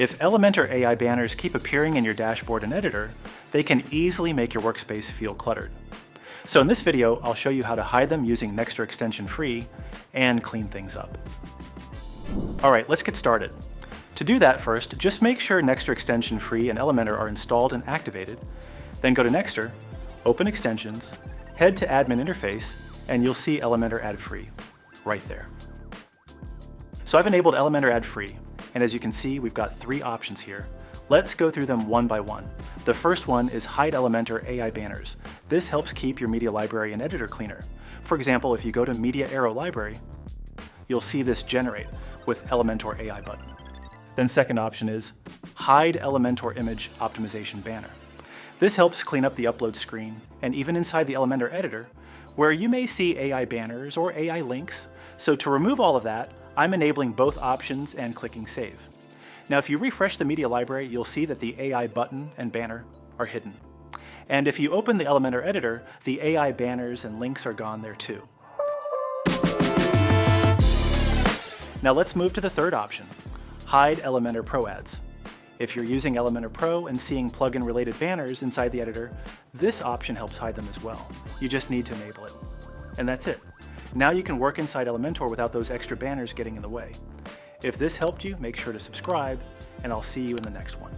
If Elementor AI banners keep appearing in your dashboard and editor, they can easily make your workspace feel cluttered. So in this video, I'll show you how to hide them using Nexter extension free and clean things up. All right, let's get started. To do that first, just make sure Nexter extension free and Elementor are installed and activated. Then go to Nexter, open extensions, head to admin interface, and you'll see Elementor Ad-Free right there. So I've enabled Elementor Ad-Free, and as you can see, we've got 3 options here. Let's go through them one by one. The first one is Hide Elementor AI Banners. This helps keep your media library and editor cleaner. For example, if you go to Media Arrow Library, you'll see this generate with Elementor AI button. Then second option is Hide Elementor Image Optimization Banner. This helps clean up the upload screen and even inside the Elementor editor, where you may see AI banners or AI links. So to remove all of that, I'm enabling both options and clicking Save. Now if you refresh the media library, you'll see that the AI button and banner are hidden. And if you open the Elementor editor, the AI banners and links are gone there too. Now let's move to the third option, Hide Elementor Pro ads. If you're using Elementor Pro and seeing plugin related banners inside the editor, this option helps hide them as well. You just need to enable it. And that's it. Now you can work inside Elementor without those extra banners getting in the way. If this helped you, make sure to subscribe, and I'll see you in the next one.